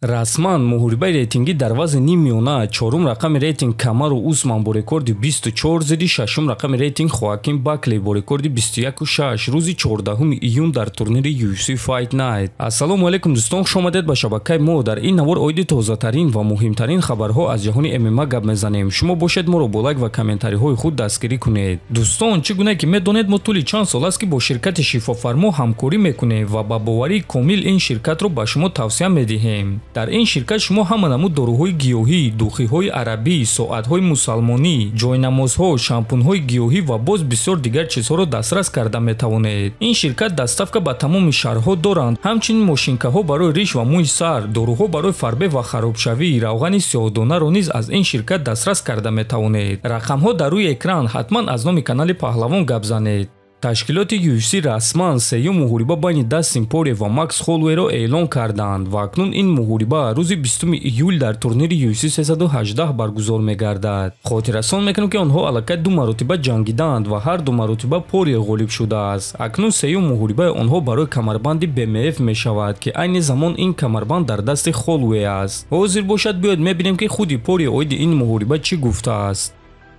Расман муҳорибаи рейтингӣ дар вазни нимёна чорум рақами рейтинг Камару Усман бо рекорди 24 зидди шашум рақами рейтинг Хоаким Бакли бо рекорди 21.6 рӯзи 14 июн дар турнири UFC Fight Night. Ассалому алайкум дӯстон, хуш омадед ба шабакаи мо. Дар ин навор оиди тозатарин ва муҳимтарин хабарҳо аз ҷаҳони ММА гап мезанем. Шумо бошед моро бо лайк ва комментариҳои худ дастгирӣ кунед. Дӯстон, чӣ гуна ки медонед мо тӯли чанд сол аст ки бо ширкати Шифофармо ҳамкорӣ мекунем ва ба боварии комил ин ширкатро ба шумо тавсия медиҳем. дар ин ширкат шумо ҳама намуд доруҳои гиёҳӣ, духиҳои арабӣ, соатҳои мусалмонӣ, ҷойнамозҳо, шампунҳои гиёҳӣ ва боз бисёр дигар чизҳоро дастрас карда метавонед. Ин ширкат дастафка ба тамоми шаҳрҳо доранд. Ҳамчунин мошинкаҳо барои риш ва мӯи сар, доруҳо барои фарбе ва харобшавӣ, равғани сиёҳдонаро низ аз ин ширкат дастрас карда метавонед. Рақамҳо дар рӯи экран. ҳатман аз номи канали Паҳлавон гап занед. Ташкилоти UFC расман сеюм муҳориба байни Дастин Порие ва Макс Холлоуэро эълон карданд ва акнун ин муҳориба рӯзи 20 июл дар турнири UFC 318 баргузор мегардад. Хотиррасон мекунем ки онҳо аллакай ду маротиба ҷангиданд ва ҳар ду маротиба Порие ғолиб шудааст. Акнун сеюм муҳорибаи онҳо барои камарбанди BMF мешавад ки айни замон ин камарбанд дар дасти Холлоуэ аст. Ҳозир бошад биёед мебинем ки худи Порие оиди ин муҳориба чӣ гуфтааст.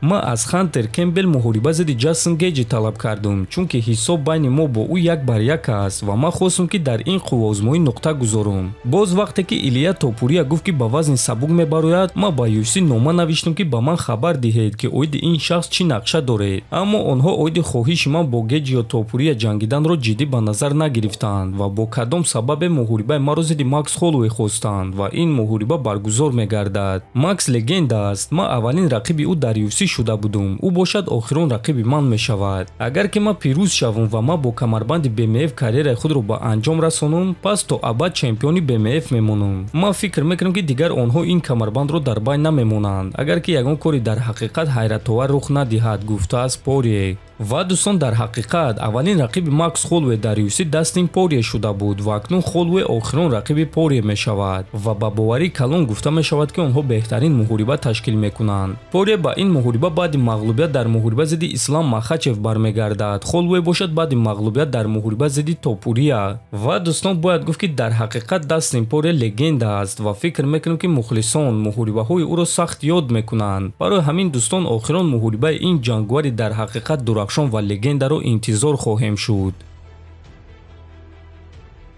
ма аз Хантер Кембел муҳориба зидди Ҷастин Гейҷи талаб кардум, чунки ҳисоб байни мо бо ӯ 1-1 аст ва ман хостам ки дар ин қуввозмоӣ нуқта гузорум. Боз вақте ки Илия Топурия гуфт ки ба вазни сабук мебарояд, ма ба UFC нома навиштам ки ба ман хабар диҳед ки оиди ин шахс чӣ нақша доред. Аммо онҳо оиди хоҳиши ман бо Гейҷи ё Топурия ҷангиданро ҷиддӣ ба назар нагирифтанд ва бо кадом сабабе муҳорибаи маро зидди Макс Холлоуэ хостанд ва ин муҳориба баргузор мегардад. Макс легенда аст. Ма аввалин рақиби ӯ дар UFC шуда будум. Ӯ бошад охирон рақиби ман мешавад. Агар ки ман пирӯз шавам ва ман бо камарбанди BMF карьераи худро ба анҷом расонам, пас то абад чемпиони BMF мемонам. Ман фикр мекунам ки дигар онҳо ин камарбандро дар байн намемонанд, агар ки ягон кори дар ҳақиқат ҳайратовар рух надиҳад, гуфтааст Порие. ва дӯстон, дар ҳақиқат аввалин рақиби Макс Холлоуэ дар UFC Дастин Порие шуда буд ва акнун Холлоуэ охирон рақиби Порие мешавад ва ба боварии калон гуфта мешавад ки онҳо беҳтарин муҳориба ташкил мекунанд. Порие ба ин муҳориба баъди мағлубият дар муҳориба зидди Ислам Махачев бармегардад. Холлоуэ бошад баъди мағлубият дар муҳориба зидди Топурия. Ва дӯстон, бояд гуфт ки дар ҳақиқат Дастин Порие легенда аст ва фикр мекунам ки мухлисон муҳорибаҳои ӯро сахт ёд мекунанд. Барои ҳамин дӯстон, охирон муҳорибаи ин ҷангвари дар ҳақиқат дурахшон ва легендаро интизор хоҳем шуд.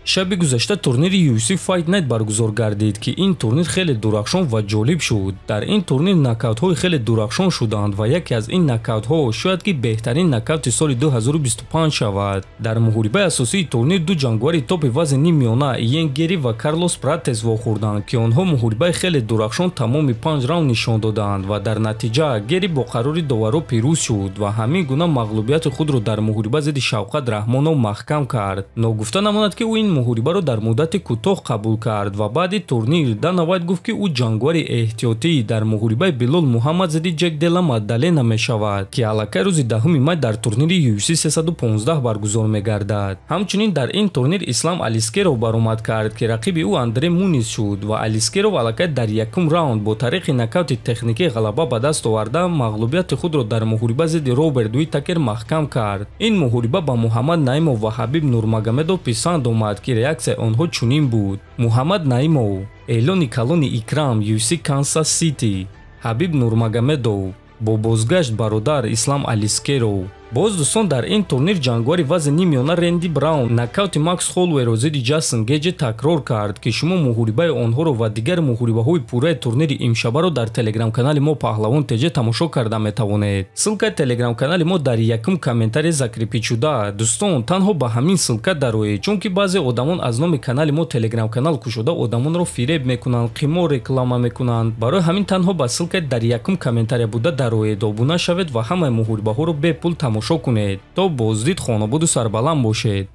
шаби гузашта турнири UFC Fight Night баргузор гардид ки ин турнир хеле дурахшон ва ҷолиб шуд. Дар ин турнир нокаутҳои хеле дурахшон шуданд ва яке аз ин нокаутҳо шояд ки беҳтарин нокаути соли 2025 шавад. Дар муҳорибаи асосии турнир ду ҷангвари топи вазни нимёна Иен Гери ва Карлос Пратес вохӯрданд ки онҳо муҳорибаи хеле дурахшон тамоми 5 раунд нишон доданд ва дар натиҷа Гери бо қарори доваро пирӯз шуд ва ҳамин гуна мағлубияти худро дар муҳориба зидди Шавқат Раҳмонов маҳкам кард. Ногуфта намонад ки ӯ ин муҳорибаро дар муддати кӯтоҳ қабул кард ва баъди турнир Дана Вайт гуфт ки ӯ ҷангвари эҳтиётӣ дар муҳорибаи Билол Муҳаммад зидди Ҷек Дела Маддалена мешавад ки аллакай рӯзи 10 май дар турнири UFC 315 баргузор мегардад. Ҳамчунин дар ин турнир Ислам Алискеров баромад кард ки рақиби ӯ Андре Муниз шуд ва Алискеров аллакай дар якум раунд бо тариқи нокаути техникӣ ғалаба ба даст оварда мағлубияти худро дар муҳориба зидди Роберт Уитакер маҳкам кард. Ин муҳориба ба Муҳаммад Наимов ва Ҳабиб Нурмагомедов писанд омад ки реаксияи онҳо чунин буд. Муҳаммад Наимов: эълони калони икрам UFC Kansas City. Ҳабиб Нурмагомедов: бо бозгашт бародар Ислам Алискеров. боз дӯстон, дар ин турнир ҷангвари вазни нимёна Ренди Браун нокаути Макс Холлоуэро зидди Ҷастин Гейҷи такрор кард ки шумо муҳорибаи онҳоро ва дигар муҳорибаҳои пурраи турнири имшабаро дар телеграм-канали мо Паҳлавон TG тамошо карда метавонед. ссилкаи телеграм-канали мо дар якум комментария закрепичуда. дӯстон, танҳо ба ҳамин ссилка дароед, чунки баъзе одамон аз номи канали мо телеграм-канал кушода одамонро фиреб мекунанд, қимор реклама мекунанд. барои ҳамин танҳо ба ссилкаи дар якум комментария буда дароед, обуна шавед ва ҳамаи муҳорибаҳоро бепул тамошо кунед. то боздид, хонободу сарбаланд бошед.